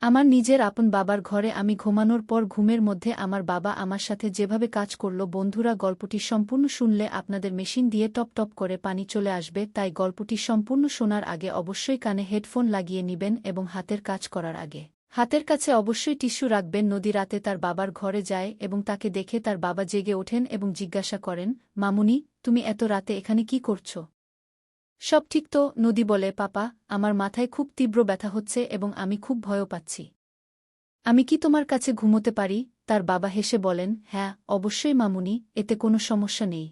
আমার নিজের আপন বাবার ঘরে আমি ঘুমানোর পর ঘুমের মধ্যে আমার বাবা আমার সাথে যেভাবে কাজ করল। বন্ধুরা, গল্পটি সম্পূর্ণ শুনলে আপনাদের মেশিন দিয়ে টপ টপ করে পানি চলে আসবে, তাই গল্পটি সম্পূর্ণ শোনার আগে অবশ্যই কানে হেডফোন লাগিয়ে নিবেন এবং হাতের কাজ করার আগে হাতের কাছে অবশ্যই টিস্যু রাখবেন। নদী রাতে তার বাবার ঘরে যায় এবং তাকে দেখে তার বাবা জেগে ওঠেন এবং জিজ্ঞাসা করেন, মামুনি, তুমি এত রাতে এখানে কি করছ? সব ঠিক তো? নদী বলে, পাপা, আমার মাথায় খুব তীব্র ব্যথা হচ্ছে এবং আমি খুব ভয়ও পাচ্ছি। আমি কি তোমার কাছে ঘুমোতে পারি? তার বাবা হেসে বলেন, হ্যাঁ, অবশ্যই মামুনি, এতে কোনো সমস্যা নেই।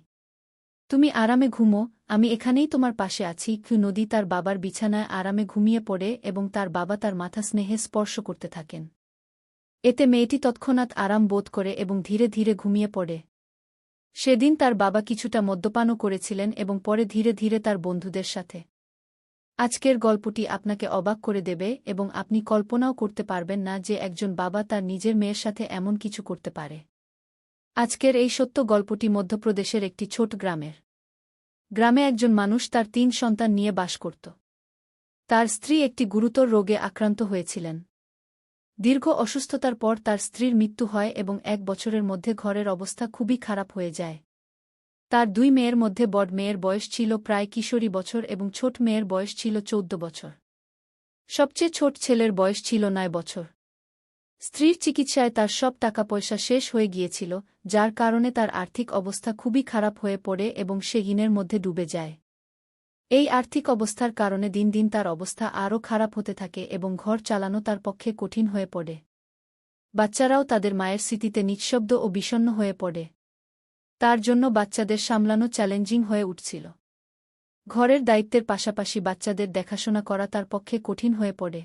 তুমি আরামে ঘুমো, আমি এখানেই তোমার পাশে আছি। নদী তার বাবার বিছানায় আরামে ঘুমিয়ে পড়ে এবং তার বাবা তার মাথা স্নেহে স্পর্শ করতে থাকেন। এতে মেয়েটি তৎক্ষণাৎ আরাম বোধ করে এবং ধীরে ধীরে ঘুমিয়ে পড়ে। সেদিন তার বাবা কিছুটা মদ্যপানও করেছিলেন এবং পরে ধীরে ধীরে তার বন্ধুদের সাথে। আজকের গল্পটি আপনাকে অবাক করে দেবে এবং আপনি কল্পনাও করতে পারবেন না যে একজন বাবা তার নিজের মেয়ের সাথে এমন কিছু করতে পারে। আজকের এই সত্য গল্পটি মধ্যপ্রদেশের একটি ছোট গ্রামের। গ্রামে একজন মানুষ তার ৩ সন্তান নিয়ে বাস করত। তার স্ত্রী একটি গুরুতর রোগে আক্রান্ত হয়েছিলেন। দীর্ঘ অসুস্থতার পর তার স্ত্রীর মৃত্যু হয় এবং ১ বছরের মধ্যে ঘরের অবস্থা খুবই খারাপ হয়ে যায়। তার ২ মেয়ের মধ্যে বড় মেয়ের বয়স ছিল প্রায় কিশোরী বছর এবং ছোট মেয়ের বয়স ছিল ১৪ বছর। সবচেয়ে ছোট ছেলের বয়স ছিল ৯ বছর। স্ত্রীর চিকিৎসায় তার সব টাকা পয়সা শেষ হয়ে গিয়েছিল, যার কারণে তার আর্থিক অবস্থা খুবই খারাপ হয়ে পড়ে এবং সে ঋণের মধ্যে ডুবে যায়। এই আর্থিক অবস্থার কারণে দিন দিন তার অবস্থা আরও খারাপ হতে থাকে এবং ঘর চালানো তার পক্ষে কঠিন হয়ে পড়ে। বাচ্চারাও তাদের মায়ের স্মৃতিতে নিঃশব্দ ও বিষণ্ণ হয়ে পড়ে। তার জন্য বাচ্চাদের সামলানো চ্যালেঞ্জিং হয়ে উঠছিল। ঘরের দায়িত্বের পাশাপাশি বাচ্চাদের দেখাশোনা করা তার পক্ষে কঠিন হয়ে পড়ে।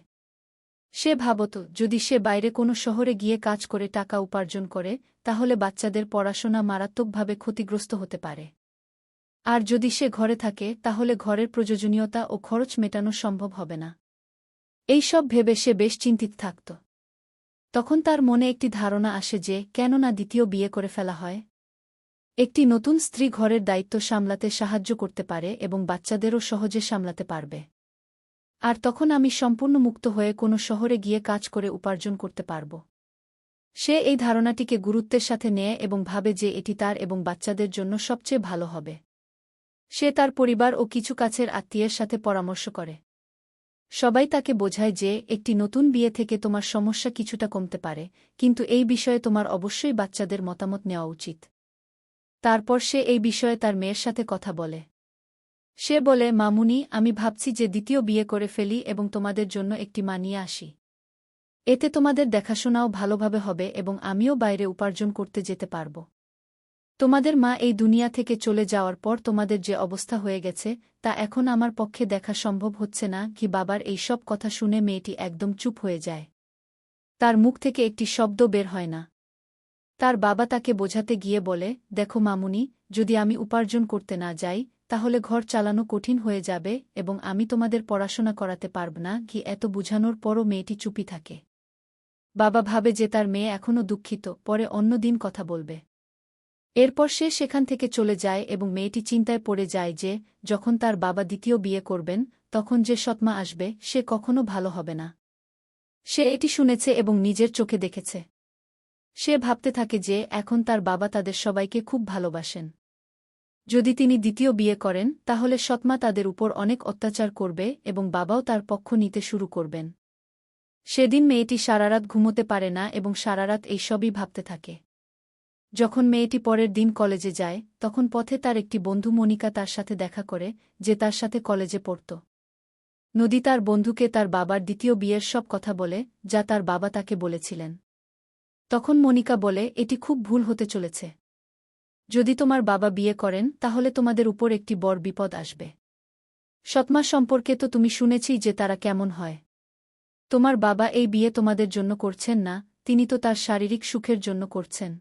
সে ভাবত, যদি সে বাইরে কোনো শহরে গিয়ে কাজ করে টাকা উপার্জন করে, তাহলে বাচ্চাদের পড়াশোনা মারাত্মকভাবে ক্ষতিগ্রস্ত হতে পারে। আর যদি সে ঘরে থাকে, তাহলে ঘরের প্রয়োজনীয়তা ও খরচ মেটানো সম্ভব হবে না। এই সব ভেবে সে বেশ চিন্তিত থাকত। তখন তার মনে একটি ধারণা আসে যে, কেন না দ্বিতীয় বিয়ে করে ফেলা হয়? একটি নতুন স্ত্রী ঘরের দায়িত্ব সামলাতে সাহায্য করতে পারে এবং বাচ্চাদেরও সহজে সামলাতে পারবে। আর তখন আমি সম্পূর্ণ মুক্ত হয়ে কোনো শহরে গিয়ে কাজ করে উপার্জন করতে পারব। সে এই ধারণাটিকে গুরুত্বের সাথে নেয় এবং ভাবে যে এটি তার এবং বাচ্চাদের জন্য সবচেয়ে ভালো হবে। সে তার পরিবার ও কিছু কাছের আত্মীয়ের সাথে পরামর্শ করে। সবাই তাকে বোঝায় যে একটি নতুন বিয়ে থেকে তোমার সমস্যা কিছুটা কমতে পারে, কিন্তু এই বিষয়ে তোমার অবশ্যই বাচ্চাদের মতামত নেওয়া উচিত। তারপর সে এই বিষয়ে তার মেয়ের সাথে কথা বলে। সে বলে, মামুনি, আমি ভাবছি যে দ্বিতীয় বিয়ে করে ফেলি এবং তোমাদের জন্য একটি মা নিয়ে আসি। এতে তোমাদের দেখাশোনাও ভালোভাবে হবে এবং আমিও বাইরে উপার্জন করতে যেতে পারব। তোমাদের মা এই দুনিয়া থেকে চলে যাওয়ার পর তোমাদের যে অবস্থা হয়ে গেছে, তা এখন আমার পক্ষে দেখা সম্ভব হচ্ছে না। বাবার এই সব কথা শুনে মেয়েটি একদম চুপ হয়ে যায়। তার মুখ থেকে একটি শব্দ বের হয় না। তার বাবা তাকে বোঝাতে গিয়ে বলে, দেখো মামুনি, যদি আমি উপার্জন করতে না যাই, তাহলে ঘর চালানো কঠিন হয়ে যাবে এবং আমি তোমাদের পড়াশোনা করাতে পারব না। এত বুঝানোর পরও মেয়েটি চুপই থাকে। বাবা ভাবে যে তার মেয়ে এখনও দুঃখিত, পরে অন্য দিন কথা বলবে। এরপর সে সেখান থেকে চলে যায় এবং মেয়েটি চিন্তায় পড়ে যায় যে, যখন তার বাবা দ্বিতীয় বিয়ে করবেন, তখন যে সৎমা আসবে, সে কখনো ভালো হবে না। সে এটি শুনেছে এবং নিজের চোখে দেখেছে। সে ভাবতে থাকে যে এখন তার বাবা তাদের সবাইকে খুব ভালোবাসেন। যদি তিনি দ্বিতীয় বিয়ে করেন, তাহলে সৎমা তাদের উপর অনেক অত্যাচার করবে এবং বাবাও তার পক্ষ নিতে শুরু করবেন। সেদিন মেয়েটি সারারাত ঘুমোতে পারে না এবং সারারাত এইসবই ভাবতে থাকে। যখন মেয়েটি পরের দিন কলেজে যায়, তখন পথে তার একটি বন্ধু মনিকা তার সাথে দেখা করে, যে তার সাথে কলেজে পড়ত। নদী তার বন্ধুকে তার বাবার দ্বিতীয় বিয়ের সব কথা বলে, যা তার বাবা তাকে বলেছিলেন। তখন মনিকা বলে, এটি খুব ভুল হতে চলেছে। যদি তোমার বাবা বিয়ে করেন, তাহলে তোমাদের উপর একটি বড় বিপদ আসবে। সৎমা সম্পর্কে তো তুমি শুনেছি যে তারা কেমন হয়। তোমার বাবা এই বিয়ে তোমাদের জন্য করছেন না, তিনি তো তার শারীরিক সুখের জন্য করছেন।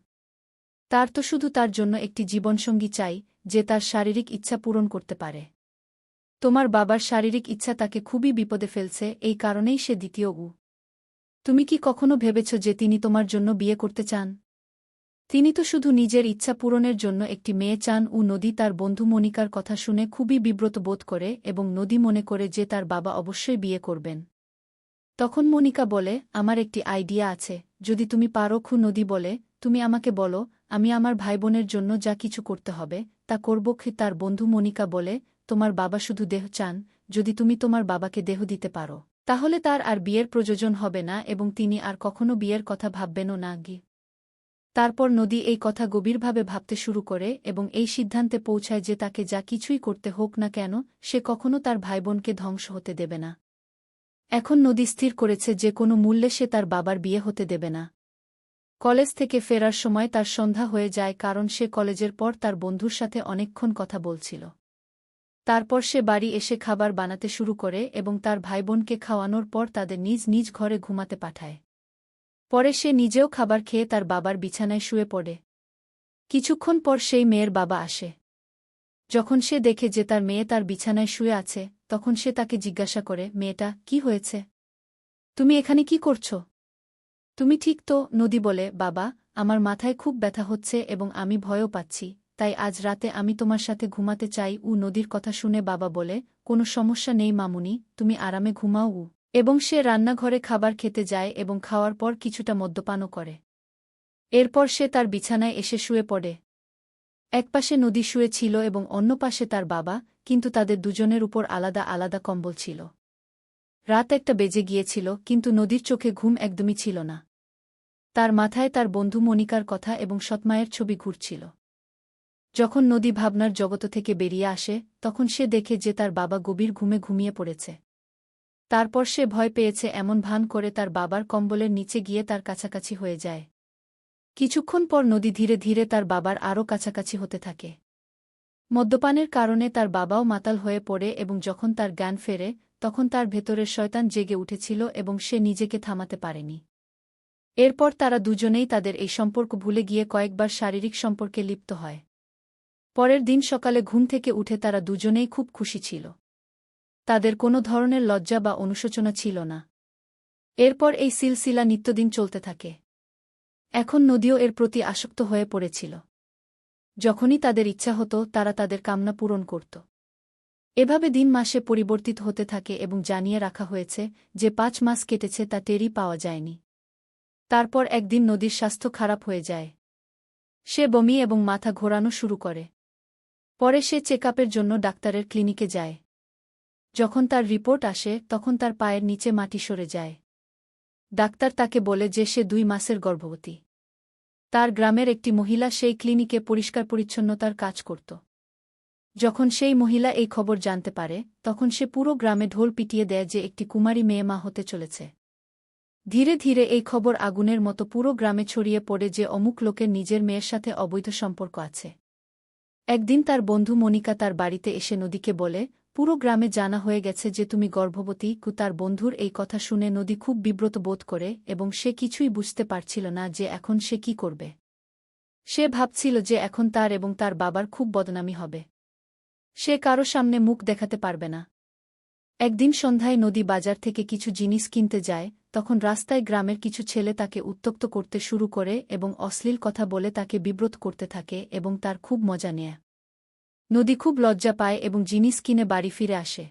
তার তো শুধু তার জন্য একটি জীবনসঙ্গী চাই, যে তার শারীরিক ইচ্ছা পূরণ করতে পারে। তোমার বাবার শারীরিক ইচ্ছা তাকে খুবই বিপদে ফেলছে, এই কারণেই সে দ্বিতীয় তুমি কি কখনো ভেবেছ যে তিনি তোমার জন্য বিয়ে করতে চান? তিনি তো শুধু নিজের ইচ্ছা পূরণের জন্য একটি মেয়ে চান। নদী তার বন্ধু মনিকার কথা শুনে খুবই বিব্রত বোধ করে এবং নদী মনে করে যে তার বাবা অবশ্যই বিয়ে করবেন। তখন মনিকা বলে, আমার একটি আইডিয়া আছে, যদি তুমি পারো। নদী বলে, তুমি আমাকে বলো, আমি আমার ভাইবোনের জন্য যা কিছু করতে হবে তা করব। তার বন্ধু মনিকা বলে, তোমার বাবা শুধু দেহ চান, যদি তুমি তোমার বাবাকে দেহ দিতে পারো তাহলে তার আর বিয়ের প্রয়োজন হবে না এবং তিনি আর কখনো বিয়ের কথা ভাববেনও না। তারপর নদী এই কথা গভীরভাবে ভাবতে শুরু করে এবং এই সিদ্ধান্তে পৌঁছায় যে তাকে যা কিছুই করতে হোক না কেন সে কখনো তার ভাইবোনকে ধ্বংস হতে দেবে না। এখন নদী স্থির করেছে যে কোনো মূল্যে সে তার বাবার বিয়ে হতে দেবে না। কলেজ থেকে ফেরার সময় তার সন্ধ্যা হয়ে যায় কারণ সে কলেজের পর তার বন্ধুর সাথে অনেকক্ষণ কথা বলছিল। তারপর সে বাড়ি এসে খাবার বানাতে শুরু করে এবং তার ভাইবোনকে খাওয়ানোর পর তাদের নিজ নিজ ঘরে ঘুমাতে পাঠায়। পরে সে নিজেও খাবার খেয়ে তার বাবার বিছানায় শুয়ে পড়ে। কিছুক্ষণ পর সেই মেয়ের বাবা আসে। যখন সে দেখে যে তার মেয়ে তার বিছানায় শুয়ে আছে তখন সে তাকে জিজ্ঞাসা করে, মেয়েটা, কি হয়েছে? তুমি এখানে কি করছ? তুমি ঠিক তো? নদী বলে, বাবা, আমার মাথায় খুব ব্যথা হচ্ছে এবং আমি ভয়ও পাচ্ছি, তাই আজ রাতে আমি তোমার সাথে ঘুমাতে চাই। নদীর কথা শুনে বাবা বলে, কোনো সমস্যা নেই মামুনি, তুমি আরামে ঘুমাও। এবং সে রান্নাঘরে খাবার খেতে যায় এবং খাওয়ার পর কিছুটা মদ্যপানও করে। এরপর সে তার বিছানায় এসে শুয়ে পড়ে। একপাশে নদী শুয়ে ছিল এবং অন্য পাশে তার বাবা, কিন্তু তাদের দুজনের উপর আলাদা আলাদা কম্বল ছিল। রাত 1টা বেজে গিয়েছিল কিন্তু নদীর চোখে ঘুম একদমই ছিল না। তার মাথায় তার বন্ধু মনিকার কথা এবং সৎমায়ের ছবি ঘুরছিল। যখন নদী ভাবনার জগত থেকে বেরিয়ে আসে তখন সে দেখে যে তার বাবা গভীর ঘুমে ঘুমিয়ে পড়েছে। তারপর সে ভয় পেয়েছে এমন ভান করে তার বাবার কম্বলের নিচে গিয়ে তার কাছাকাছি হয়ে যায়। কিছুক্ষণ পর নদী ধীরে ধীরে তার বাবার আরও কাছাকাছি হতে থাকে। মদ্যপানের কারণে তার বাবাও মাতাল হয়ে পড়ে এবং যখন তার জ্ঞান ফেরে তখন তার ভেতরের শয়তান জেগে উঠেছিল এবং সে নিজেকে থামাতে পারেনি। এরপর তারা দুজনেই তাদের এই সম্পর্ক ভুলে গিয়ে কয়েকবার শারীরিক সম্পর্কে লিপ্ত হয়। পরের দিন সকালে ঘুম থেকে উঠে তারা দুজনেই খুব খুশি ছিল। তাদের কোনো ধরনের লজ্জা বা অনুশোচনা ছিল না। এরপর এই সিলসিলা নিত্যদিন চলতে থাকে। এখন নদীও এর প্রতি আসক্ত হয়ে পড়েছিল। যখনই তাদের ইচ্ছা হতো তারা তাদের কামনা পূরণ করত। এভাবে দিন মাসে পরিবর্তিত হতে থাকে এবং জানিয়ে রাখা হয়েছে যে 5 মাস কেটেছে তা টেরই পাওয়া যায়নি। তারপর একদিন নদীর স্বাস্থ্য খারাপ হয়ে যায়। সে বমি এবং মাথা ঘোরানো শুরু করে। পরে সে চেকআপের জন্য ডাক্তারের ক্লিনিকে যায়। যখন তার রিপোর্ট আসে তখন তার পায়ের নিচে মাটি সরে যায়। ডাক্তার তাকে বলে যে সে 2 মাসের গর্ভবতী। তার গ্রামের একটি মহিলা সেই ক্লিনিকে পরিষ্কার পরিচ্ছন্নতার কাজ করত। যখন সেই মহিলা এই খবর জানতে পারে তখন সে পুরো গ্রামে ঢোল পিটিয়ে দেয় যে একটি কুমারী মেয়ে মা হতে চলেছে। ধীরে ধীরে এই খবর আগুনের মতো পুরো গ্রামে ছড়িয়ে পড়ে যে অমুক লোকের নিজের মেয়ের সাথে অবৈধ সম্পর্ক আছে। একদিন তার বন্ধু মনিকা তার বাড়িতে এসে নদীকে বলে, পুরো গ্রামে জানা হয়ে গেছে যে তুমি গর্ভবতী। তার বন্ধুর এই কথা শুনে নদী খুব বিব্রত বোধ করে এবং সে কিছুই বুঝতে পারছিল না যে এখন সে কি করবে। সে ভাবছিল যে এখন তার এবং তার বাবার খুব বদনামি হবে। সে কারো সামনে মুখ দেখাতে পারবে না। একদিন সন্ধ্যায় নদী বাজার থেকে কিছু জিনিস কিনতে যায়, তখন রাস্তায় গ্রামের কিছু ছেলে তাকে উত্ত্যক্ত করতে শুরু করে এবং অশ্লীল কথা বলে তাকে বিব্রত করতে থাকে এবং তার খুব মজা নেয়। নদী খুব লজ্জা পায় এবং জিনিস কিনে বাড়ি ফিরে আসে।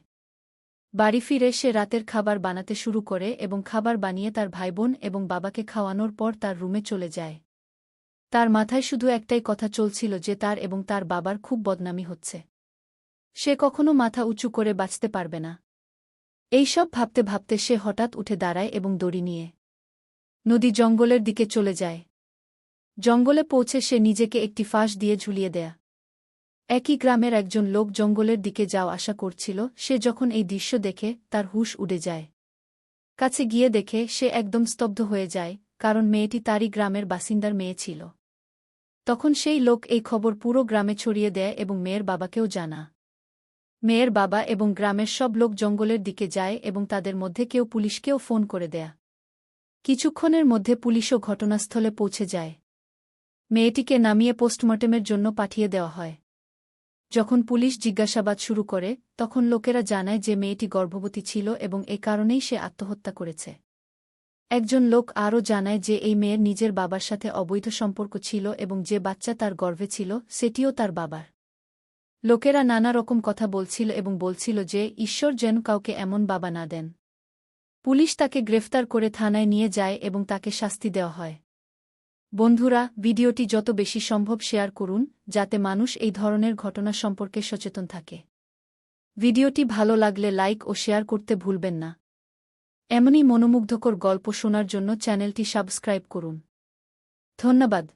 বাড়ি ফিরে সে রাতের খাবার বানাতে শুরু করে এবং খাবার বানিয়ে তার ভাইবোন এবং বাবাকে খাওয়ানোর পর তার রুমে চলে যায়। তার মাথায় শুধু একটাই কথা চলছিল যে তার এবং তার বাবার খুব বদনামি হচ্ছে। সে কখনো মাথা উঁচু করে বাঁচতে পারবে না। এইসব ভাবতে ভাবতে সে হঠাৎ উঠে দাঁড়ায় এবং দড়ি নিয়ে নদী জঙ্গলের দিকে চলে যায়। জঙ্গলে পৌঁছে সে নিজেকে একটি ফাঁস দিয়ে ঝুলিয়ে দেয়। একই গ্রামের একজন লোক জঙ্গলের দিকে যাওয়া আসা করছিল। সে যখন এই দৃশ্য দেখে তার হুঁশ উড়ে যায়। কাছে গিয়ে দেখে সে একদম স্তব্ধ হয়ে যায়, কারণ মেয়েটি তারই গ্রামের বাসিন্দার মেয়ে ছিল। তখন সেই লোক এই খবর পুরো গ্রামে ছড়িয়ে দেয় এবং মেয়ের বাবাকেও জানা। মেয়ের বাবা এবং গ্রামের সব লোক জঙ্গলের দিকে যায় এবং তাদের মধ্যে কেউ পুলিশকেও ফোন করে দেয়। কিছুক্ষণের মধ্যে পুলিশও ঘটনাস্থলে পৌঁছে যায়। মেয়েটিকে নামিয়ে পোস্টমর্টেমের জন্য পাঠিয়ে দেওয়া হয়। যখন পুলিশ জিজ্ঞাসাবাদ শুরু করে তখন লোকেরা জানায় যে মেয়েটি গর্ভবতী ছিল এবং এ কারণেই সে আত্মহত্যা করেছে। একজন লোক আরও জানায় যে এই মেয়ের নিজের বাবার সাথে অবৈধ সম্পর্ক ছিল এবং যে বাচ্চা তার গর্ভে ছিল সেটিও তার বাবার। লোকেরা নানা রকম কথা বলছিল এবং বলছিল যে ঈশ্বর যেন কাউকে এমন বাবা না দেন। পুলিশ তাকে গ্রেফতার করে থানায় নিয়ে যায় এবং তাকে শাস্তি দেওয়া হয়। বন্ধুরা, ভিডিওটি যত বেশি সম্ভব শেয়ার করুন, যাতে মানুষ এই ধরনের ঘটনা সম্পর্কে সচেতন থাকে। ভিডিওটি ভালো লাগলে লাইক ও শেয়ার করতে ভুলবেন না। এমনই মনোমুগ্ধকর গল্প শোনার জন্য চ্যানেলটি সাবস্ক্রাইব করুন। ধন্যবাদ।